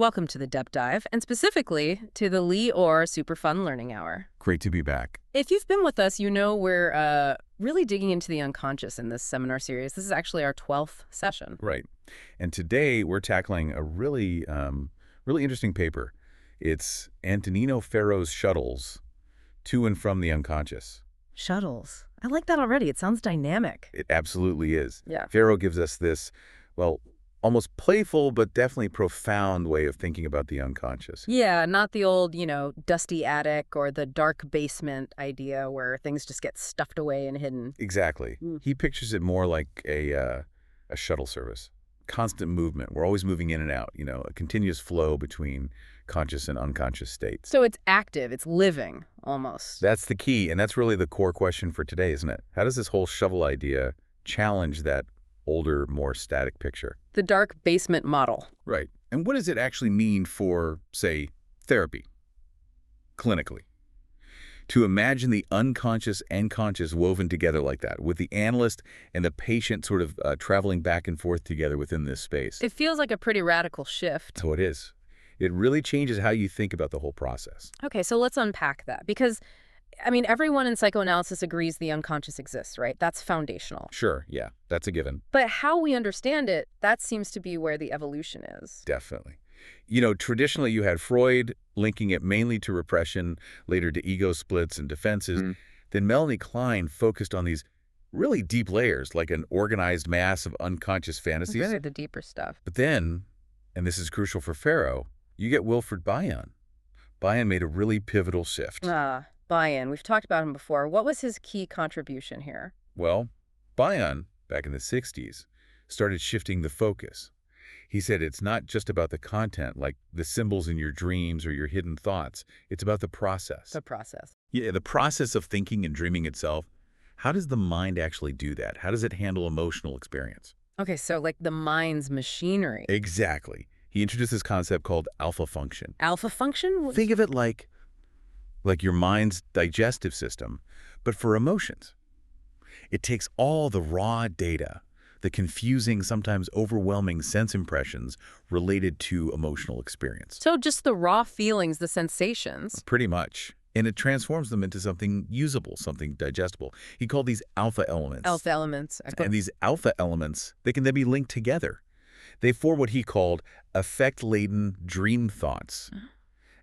Welcome to the Depth Dive, and specifically to the Lee Orr Super Fun Learning Hour. Great to be back. If you've been with us, you know we're really digging into the unconscious in this seminar series. This is actually our 12th session. Right. And today we're tackling a really interesting paper. It's Antonino Ferro's Shuttles to and from the unconscious. Shuttles. I like that already. It sounds dynamic. It absolutely is. Yeah. Ferro gives us this, well, almost playful but definitely profound way of thinking about the unconscious. Yeah, not the old, dusty attic or the dark basement idea where things just get stuffed away and hidden. Exactly. He pictures it more like a shuttle service. Constant movement. We're always moving in and out, a continuous flow between conscious and unconscious states. So it's active, it's living, almost. That's the key, and that's really the core question for today, isn't it? How does this whole shovel idea challenge that older, more static picture? The dark basement model. Right. And what does it actually mean for, say, therapy, clinically? To imagine the unconscious and conscious woven together like that, with the analyst and the patient sort of traveling back and forth together within this space. It feels like a pretty radical shift. So it is. It really changes how you think about the whole process. Okay, so let's unpack that because, everyone in psychoanalysis agrees the unconscious exists, right? That's foundational. Sure, yeah, that's a given. But how we understand it, that seems to be where the evolution is. Definitely. Traditionally you had Freud linking it mainly to repression, later to ego splits and defenses. Then Melanie Klein focused on these really deep layers, like an organized mass of unconscious fantasies. Really the deeper stuff. But then, and this is crucial for Ferro, you get Wilfred Bion. Bion made a really pivotal shift. Bion. We've talked about him before. What was his key contribution here? Well, Bion, back in the 60s, started shifting the focus. He said it's not just about the content, like the symbols in your dreams or your hidden thoughts. It's about the process. The process. Yeah, the process of thinking and dreaming itself. How does the mind actually do that? How does it handle emotional experience? Okay, so like the mind's machinery. Exactly. He introduced this concept called alpha function. Alpha function? Think of it like your mind's digestive system, but for emotions. It takes all the raw data, the confusing, sometimes overwhelming sense impressions related to emotional experience. So just the raw feelings, the sensations. Pretty much. And it transforms them into something usable, something digestible. He called these alpha elements. Alpha elements. And these alpha elements, they can then be linked together. They form what he called affect-laden dream thoughts.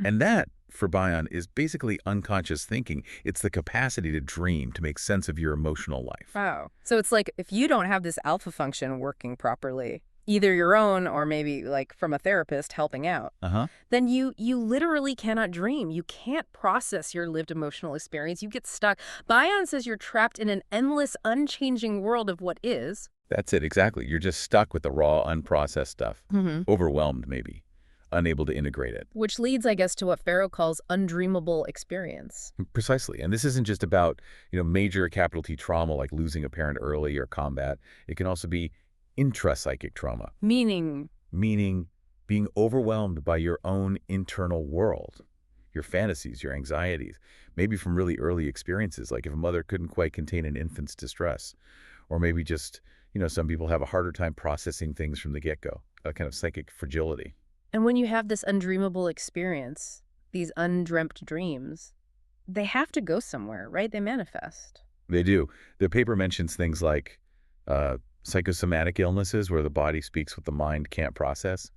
And that, for Bion, is basically unconscious thinking. It's the capacity to dream, to make sense of your emotional life. Wow. So it's like if you don't have this alpha function working properly, either your own or maybe like from a therapist helping out, then you literally cannot dream. You can't process your lived emotional experience. You get stuck. Bion says you're trapped in an endless, unchanging world of what is. That's it, exactly. You're just stuck with the raw, unprocessed stuff. Overwhelmed, maybe. Unable to integrate it. Which leads, I guess, to what Ferro calls undreamable experience. Precisely. And this isn't just about, major capital T trauma like losing a parent early or combat. It can also be intrapsychic trauma. Meaning being overwhelmed by your own internal world, your fantasies, your anxieties, maybe from really early experiences, like if a mother couldn't quite contain an infant's distress, or maybe just, some people have a harder time processing things from the get-go, a kind of psychic fragility. And when you have this undreamable experience, these undreamt dreams, they have to go somewhere, right? They manifest. They do. The paper mentions things like psychosomatic illnesses where the body speaks what the mind can't process,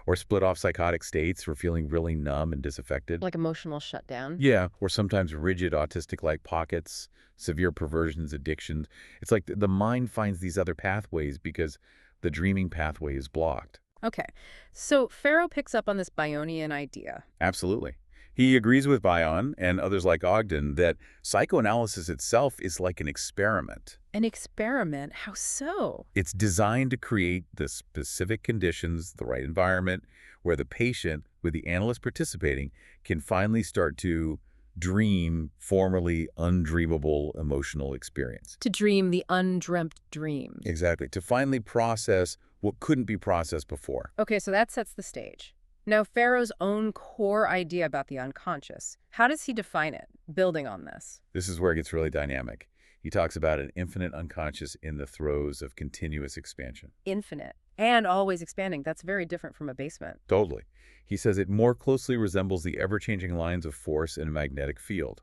or split-off psychotic states where feeling really numb and disaffected. Like emotional shutdown? Yeah, or sometimes rigid autistic-like pockets, severe perversions, addictions. It's like the mind finds these other pathways because the dreaming pathway is blocked. Okay, so Ferro picks up on this Bionian idea. Absolutely. He agrees with Bion and others like Ogden that psychoanalysis itself is like an experiment. An experiment? How so? It's designed to create the specific conditions, the right environment, where the patient, with the analyst participating, can finally start to dream formerly undreamable emotional experience. To dream the undreamt dreams. Exactly. To finally process what couldn't be processed before. Okay, so that sets the stage. Now, Ferro's own core idea about the unconscious, how does he define it, building on this? This is where it gets really dynamic. He talks about an infinite unconscious in the throes of continuous expansion. Infinite. And always expanding. That's very different from a basement. Totally. He says it more closely resembles the ever-changing lines of force in a magnetic field.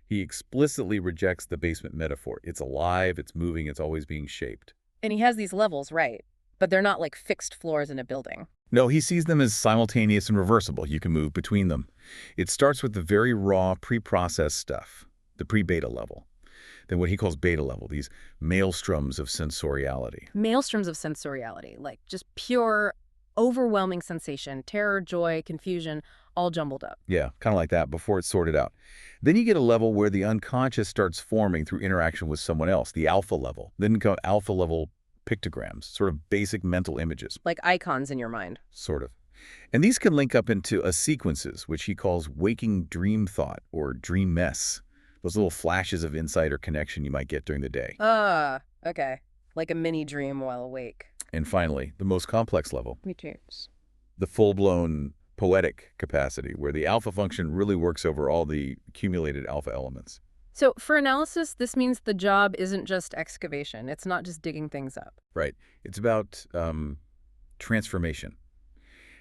He explicitly rejects the basement metaphor. It's alive, it's moving, it's always being shaped. And he has these levels, right? But they're not like fixed floors in a building. No, he sees them as simultaneous and reversible. You can move between them. It starts with the very raw, pre-processed stuff, the pre-beta level. Then what he calls beta level, these maelstroms of sensoriality. Maelstroms of sensoriality, like just pure, overwhelming sensation, terror, joy, confusion, all jumbled up. Yeah, kind of like that before it's sorted out. Then you get a level where the unconscious starts forming through interaction with someone else, the alpha level. Then come alpha level pictograms, sort of basic mental images. Like icons in your mind. Sort of. And these can link up into sequences, which he calls waking dream thought or dream mess. Those little flashes of insight or connection you might get during the day. Okay. Like a mini dream while awake. And finally, the most complex level. Me too. The full-blown poetic capacity, where the alpha function really works over all the accumulated alpha elements. So for analysis, this means the job isn't just excavation. It's not just digging things up. Right. It's about transformation.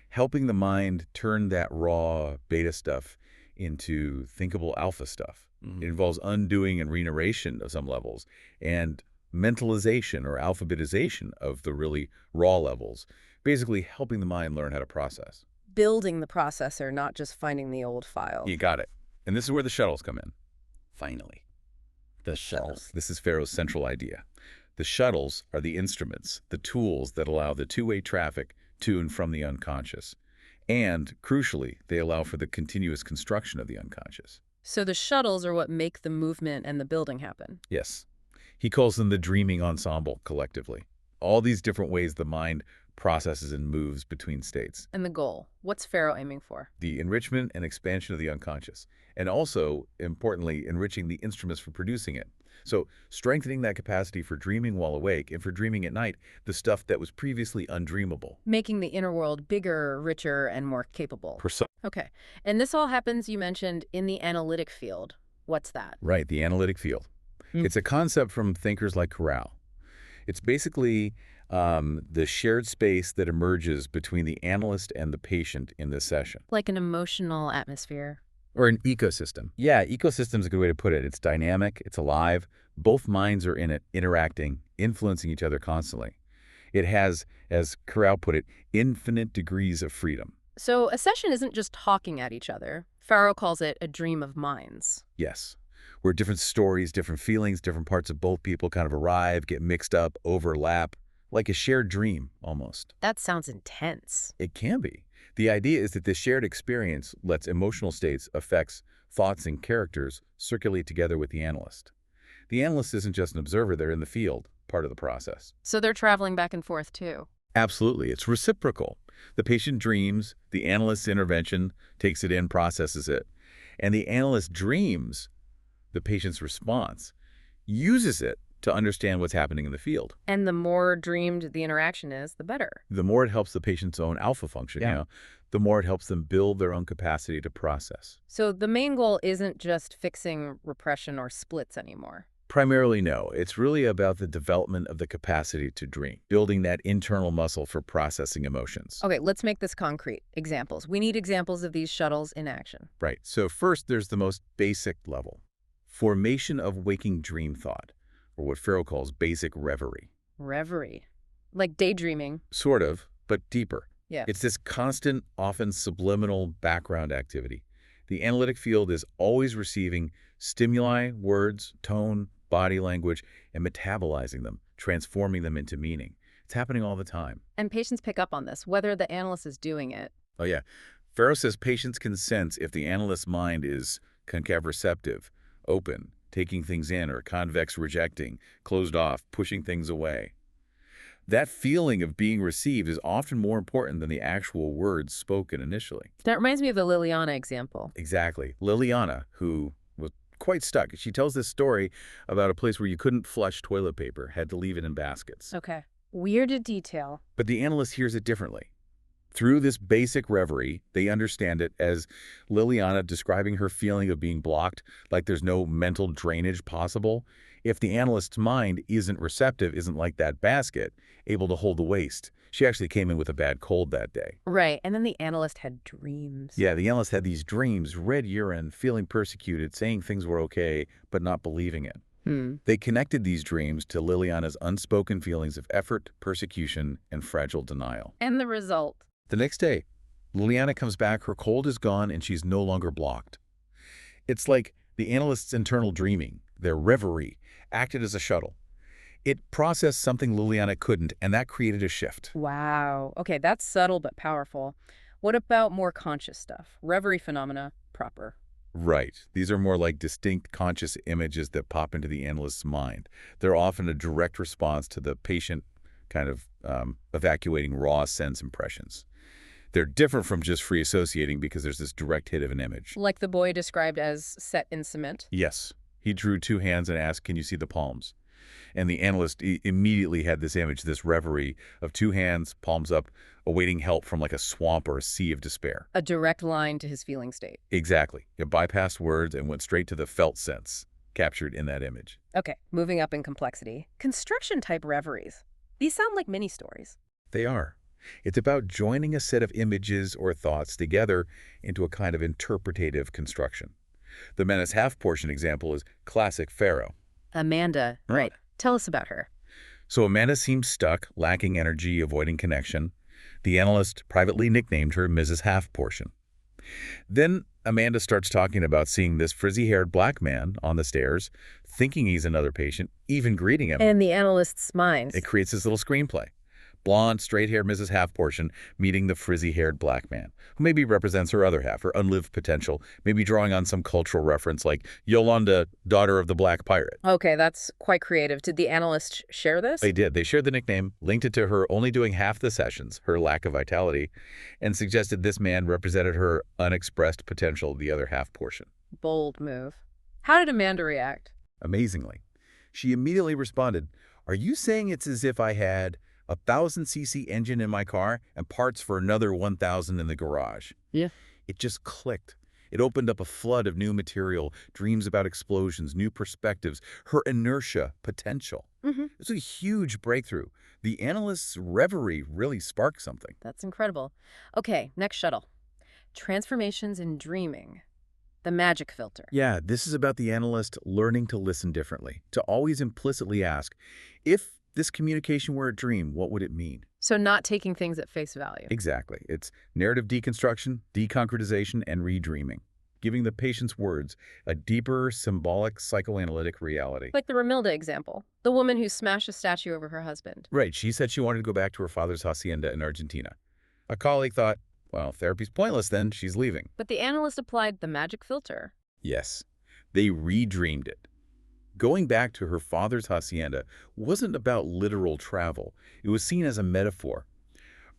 Helping the mind turn that raw beta stuff into thinkable alpha stuff. It involves undoing and renarration of some levels and mentalization or alphabetization of the really raw levels, basically helping the mind learn how to process. Building the processor, not just finding the old file. You got it. And this is where the shuttles come in. Finally, the shuttles. This is Pharaoh's central idea. The shuttles are the instruments, the tools that allow the two-way traffic to and from the unconscious. And, crucially, they allow for the continuous construction of the unconscious. So the shuttles are what make the movement and the building happen. Yes. He calls them the dreaming ensemble, collectively. All these different ways the mind processes and moves between states. And the goal, what's Pharaoh aiming for? The enrichment and expansion of the unconscious. And also, importantly, enriching the instruments for producing it. So, strengthening that capacity for dreaming while awake and for dreaming at night, the stuff that was previously undreamable. Making the inner world bigger, richer, and more capable. Okay. And this all happens, you mentioned, in the analytic field. What's that? Right, the analytic field. It's a concept from thinkers like Corral. It's basically the shared space that emerges between the analyst and the patient in this session. Like an emotional atmosphere. Or an ecosystem. Yeah, ecosystem's a good way to put it. It's dynamic, it's alive. Both minds are in it, interacting, influencing each other constantly. It has, as Corral put it, infinite degrees of freedom. So a session isn't just talking at each other. Pharaoh calls it a dream of minds. Yes. Where different stories, different feelings, different parts of both people kind of arrive, get mixed up, overlap, like a shared dream, almost. That sounds intense. It can be. The idea is that this shared experience lets emotional states, effects, thoughts, and characters circulate together with the analyst. The analyst isn't just an observer, they're in the field, part of the process. So they're traveling back and forth, too. Absolutely. It's reciprocal. The patient dreams, the analyst's intervention takes it in, processes it, and the analyst dreams, the patient's response, uses it to understand what's happening in the field. And the more dreamed the interaction is, the better. The more it helps the patient's own alpha function, the more it helps them build their own capacity to process. So the main goal isn't just fixing repression or splits anymore. Primarily, no. It's really about the development of the capacity to dream, building that internal muscle for processing emotions. Okay, let's make this concrete. Examples. We need examples of these shuttles in action. Right. So first, there's the most basic level. Formation of waking dream thought, or what Pharaoh calls basic reverie. Reverie. Like daydreaming. Sort of, but deeper. Yeah. It's this constant, often subliminal background activity. The analytic field is always receiving stimuli, words, tone, body language, and metabolizing them, transforming them into meaning. It's happening all the time. And patients pick up on this, whether the analyst is doing it. Oh, yeah. Pharaoh says patients can sense if the analyst's mind is concave receptive, open, taking things in, or convex rejecting, closed off, pushing things away. That feeling of being received is often more important than the actual words spoken initially. That reminds me of the Liliana example. Exactly. Liliana, who was quite stuck. She tells this story about a place where you couldn't flush toilet paper, had to leave it in baskets. Okay. Weird detail. But the analyst hears it differently. Through this basic reverie, they understand it as Liliana describing her feeling of being blocked, like there's no mental drainage possible. If the analyst's mind isn't receptive, isn't like that basket, able to hold the waste. She actually came in with a bad cold that day. Right, and then the analyst had dreams. Yeah, the analyst had these dreams, red urine, feeling persecuted, saying things were okay, but not believing it. They connected these dreams to Liliana's unspoken feelings of effort, persecution, and fragile denial. And the result? The next day, Liliana comes back, her cold is gone, and she's no longer blocked. It's like the analyst's internal dreaming, their reverie, acted as a shuttle. It processed something Liliana couldn't, and that created a shift. Wow. Okay, that's subtle but powerful. What about more conscious stuff? Reverie phenomena proper. Right. These are more like distinct conscious images that pop into the analyst's mind. They're often a direct response to the patient kind of evacuating raw sense impressions. They're different from just free associating because there's this direct hit of an image. Like the boy described as set in cement? Yes. He drew two hands and asked, "Can you see the palms?" And the analyst immediately had this image, this reverie of two hands, palms up, awaiting help from like a swamp or a sea of despair. A direct line to his feeling state. Exactly. It bypassed words and went straight to the felt sense captured in that image. Okay, moving up in complexity. Construction-type reveries. These sound like mini-stories. They are. It's about joining a set of images or thoughts together into a kind of interpretative construction. The menace half portion example is classic Pharaoh. Amanda. Right. Tell us about her. So Amanda seems stuck, lacking energy, avoiding connection. The analyst privately nicknamed her Mrs. Half Portion. Then Amanda starts talking about seeing this frizzy-haired black man on the stairs, thinking he's another patient, even greeting him. In the analyst's mind. It creates this little screenplay. Blonde, straight-haired Mrs. Half Portion meeting the frizzy-haired black man, who maybe represents her other half, her unlived potential, maybe drawing on some cultural reference like Yolanda, daughter of the Black Pirate. Okay, that's quite creative. Did the analyst share this? They did. They shared the nickname, linked it to her only doing half the sessions, her lack of vitality, and suggested this man represented her unexpressed potential, the other half portion. Bold move. How did Amanda react? Amazingly. She immediately responded, "Are you saying it's as if I had a 1,000cc engine in my car and parts for another 1,000 in the garage?" Yeah. It just clicked. It opened up a flood of new material, dreams about explosions, new perspectives, her inertia, potential. It's a huge breakthrough. The analyst's reverie really sparked something. That's incredible. Okay, next shuttle. Transformations in dreaming. The magic filter. Yeah, this is about the analyst learning to listen differently, to always implicitly ask, if this communication were a dream, what would it mean? So not taking things at face value. Exactly. It's narrative deconstruction, deconcretization, and redreaming, giving the patient's words a deeper, symbolic, psychoanalytic reality. Like the Romilda example, the woman who smashed a statue over her husband. Right. She said she wanted to go back to her father's hacienda in Argentina. A colleague thought, well, therapy's pointless then, she's leaving. But the analyst applied the magic filter. Yes. They redreamed it. Going back to her father's hacienda wasn't about literal travel. It was seen as a metaphor,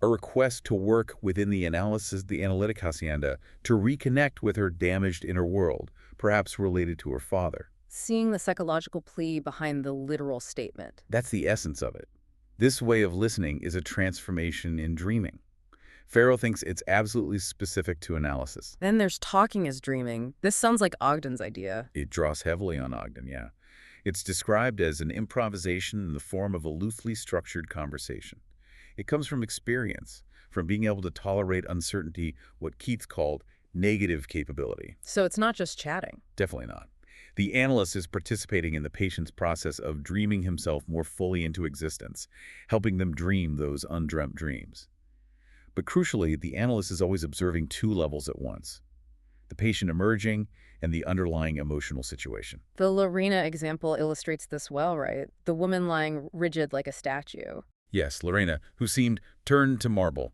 a request to work within the analytic hacienda to reconnect with her damaged inner world, perhaps related to her father. Seeing the psychological plea behind the literal statement. That's the essence of it. This way of listening is a transformation in dreaming. Farrell thinks it's absolutely specific to analysis. Then there's talking as dreaming. This sounds like Ogden's idea. It draws heavily on Ogden, yeah. It's described as an improvisation in the form of a loosely structured conversation. It comes from experience, from being able to tolerate uncertainty, what Keats called negative capability. So it's not just chatting. Definitely not. The analyst is participating in the patient's process of dreaming himself more fully into existence, helping them dream those undreamt dreams. But crucially, the analyst is always observing two levels at once: the patient emerging and the underlying emotional situation. The Lorena example illustrates this well, right? The woman lying rigid like a statue. Yes, Lorena, who seemed turned to marble.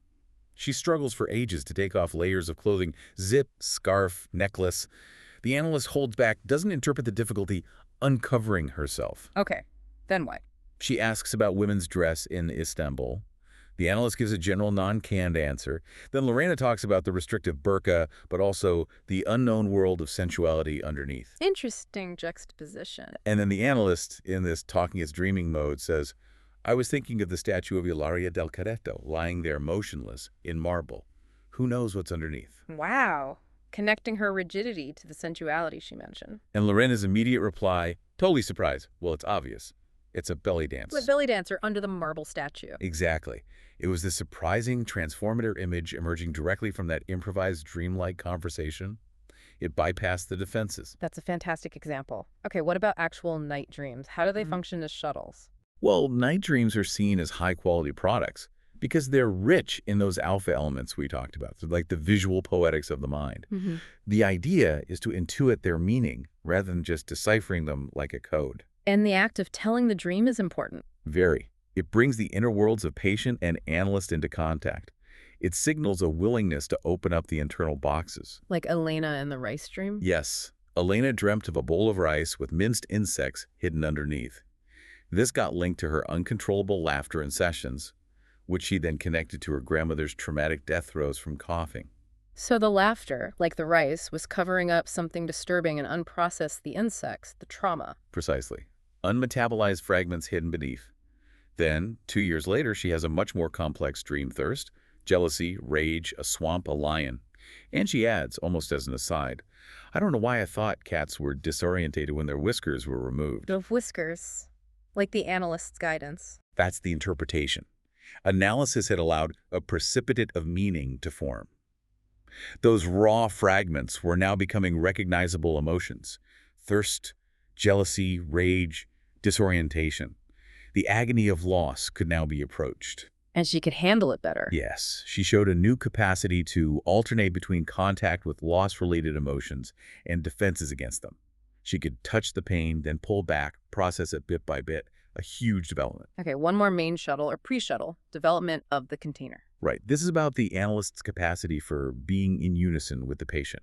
She struggles for ages to take off layers of clothing, zip, scarf, necklace. The analyst holds back, doesn't interpret the difficulty, uncovering herself. Okay, then what? She asks about women's dress in Istanbul. The analyst gives a general non-canned answer. Then Lorena talks about the restrictive burqa, but also the unknown world of sensuality underneath. Interesting juxtaposition. And then the analyst, in this talking as dreaming mode, says, I was thinking of the statue of Ilaria del Carretto lying there motionless in marble. Who knows what's underneath? Wow. Connecting her rigidity to the sensuality she mentioned. And Lorena's immediate reply, totally surprised. Well, it's obvious. It's a belly dance. But belly dancer under the marble statue. Exactly. It was this surprising, transformative image emerging directly from that improvised dreamlike conversation. It bypassed the defenses. That's a fantastic example. Okay, what about actual night dreams? How do they function as shuttles? Well, night dreams are seen as high-quality products because they're rich in those alpha elements we talked about, so like the visual poetics of the mind. The idea is to intuit their meaning rather than just deciphering them like a code. And the act of telling the dream is important. Very. It brings the inner worlds of patient and analyst into contact. It signals a willingness to open up the internal boxes. Like Elena in the rice dream? Yes. Elena dreamt of a bowl of rice with minced insects hidden underneath. This got linked to her uncontrollable laughter in sessions, which she then connected to her grandmother's traumatic death throes from coughing. So the laughter, like the rice, was covering up something disturbing and unprocessed the insects, the trauma. Precisely. Unmetabolized fragments hidden beneath. Then, 2 years later, she has a much more complex dream thirst, jealousy, rage, a swamp, a lion. And she adds, almost as an aside, I don't know why I thought cats were disorientated when their whiskers were removed. Of whiskers, like the analyst's guidance. That's the interpretation. Analysis had allowed a precipitate of meaning to form. Those raw fragments were now becoming recognizable emotions. Thirst, jealousy, rage, disorientation. The agony of loss could now be approached. And she could handle it better. Yes, she showed a new capacity to alternate between contact with loss-related emotions and defenses against them. She could touch the pain, then pull back, process it bit by bit. A huge development. Okay, one more main shuttle or pre-shuttle, development of the container. Right. This is about the analyst's capacity for being in unison with the patient.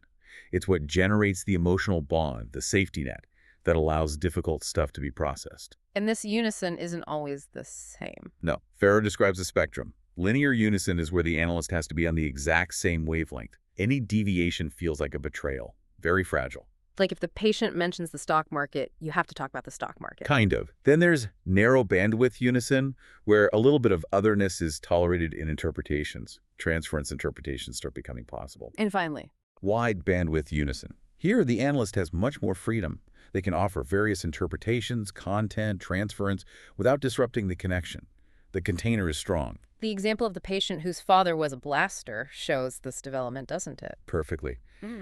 It's what generates the emotional bond, the safety net, that allows difficult stuff to be processed. And this unison isn't always the same. No. Farrow describes a spectrum. Linear unison is where the analyst has to be on the exact same wavelength. Any deviation feels like a betrayal. Very fragile. Like if the patient mentions the stock market, you have to talk about the stock market. Kind of. Then there's narrow bandwidth unison, where a little bit of otherness is tolerated in interpretations. Transference interpretations start becoming possible. And finally, wide bandwidth unison. Here, the analyst has much more freedom. They can offer various interpretations, content, transference, without disrupting the connection. The container is strong. The example of the patient whose father was a blaster shows this development, doesn't it? Perfectly.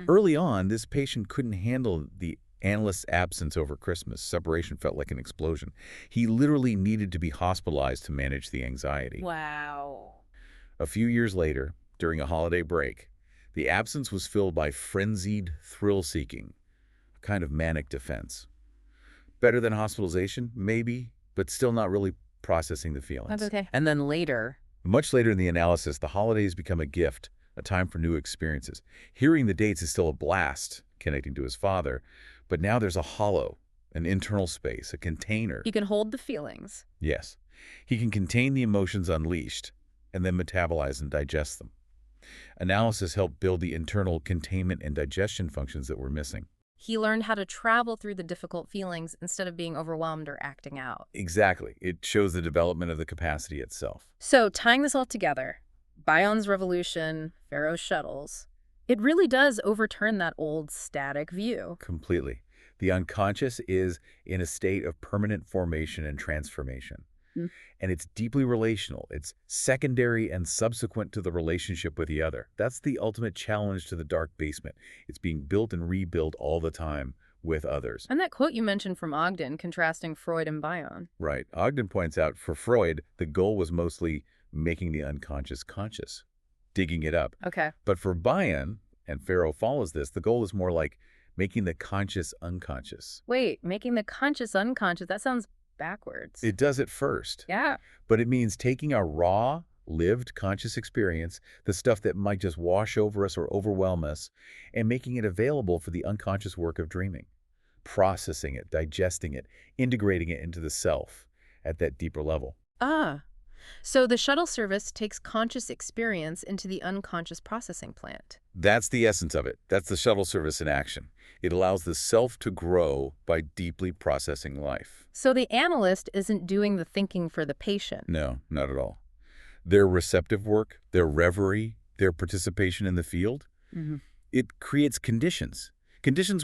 Early on, this patient couldn't handle the analyst's absence over Christmas. Separation felt like an explosion. He literally needed to be hospitalized to manage the anxiety. Wow. A few years later, during a holiday break, the absence was filled by frenzied thrill-seeking, a kind of manic defense. Better than hospitalization? Maybe, but still not really processing the feelings. That's okay. And then later, much later in the analysis, the holidays become a gift, a time for new experiences. Hearing the dates is still a blast, connecting to his father, but now there's a hollow, an internal space, a container. He can hold the feelings. Yes. He can contain the emotions unleashed and then metabolize and digest them. Analysis helped build the internal containment and digestion functions that were missing. He learned how to travel through the difficult feelings instead of being overwhelmed or acting out. Exactly. It shows the development of the capacity itself. So, tying this all together, Bion's revolution, Farrow's shuttles, it really does overturn that old static view. Completely. The unconscious is in a state of permanent formation and transformation. And it's deeply relational. It's secondary and subsequent to the relationship with the other. That's the ultimate challenge to the dark basement. It's being built and rebuilt all the time with others. And that quote you mentioned from Ogden, contrasting Freud and Bion. Right. Ogden points out, for Freud, the goal was mostly making the unconscious conscious, digging it up. Okay. But for Bion, and Farrow follows this, the goal is more like making the conscious unconscious. Wait, making the conscious unconscious, that sounds backwards. It does at first. Yeah. But it means taking our raw, lived conscious experience, the stuff that might just wash over us or overwhelm us, and making it available for the unconscious work of dreaming. Processing it, digesting it, integrating it into the self at that deeper level. Ah. So the shuttle service takes conscious experience into the unconscious processing plant. That's the essence of it. That's the shuttle service in action. It allows the self to grow by deeply processing life. So the analyst isn't doing the thinking for the patient. No, not at all. Their receptive work, their reverie, their participation in the field, it creates conditions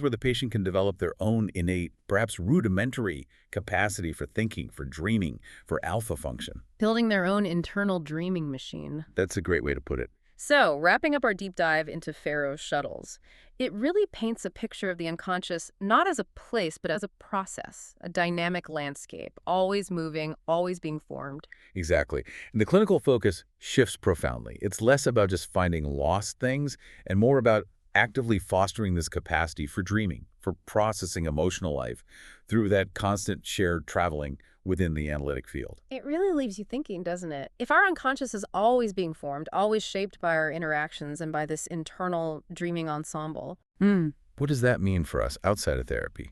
where the patient can develop their own innate, perhaps rudimentary capacity for thinking, for dreaming, for alpha function. Building their own internal dreaming machine. That's a great way to put it. So, wrapping up our deep dive into Pharaoh's shuttles, it really paints a picture of the unconscious not as a place, but as a process, a dynamic landscape, always moving, always being formed. Exactly. And the clinical focus shifts profoundly. It's less about just finding lost things and more about actively fostering this capacity for dreaming, for processing emotional life through that constant shared traveling within the analytic field. It really leaves you thinking, doesn't it? If our unconscious is always being formed, always shaped by our interactions and by this internal dreaming ensemble. What does that mean for us outside of therapy?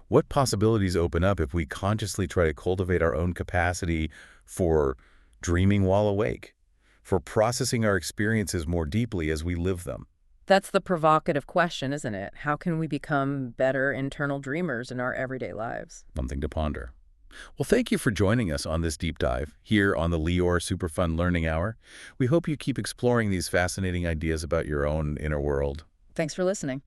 What possibilities open up if we consciously try to cultivate our own capacity for dreaming while awake, for processing our experiences more deeply as we live them? That's the provocative question, isn't it? How can we become better internal dreamers in our everyday lives? Something to ponder. Well, thank you for joining us on this deep dive here on the Lior Superfun Learning Hour. We hope you keep exploring these fascinating ideas about your own inner world. Thanks for listening.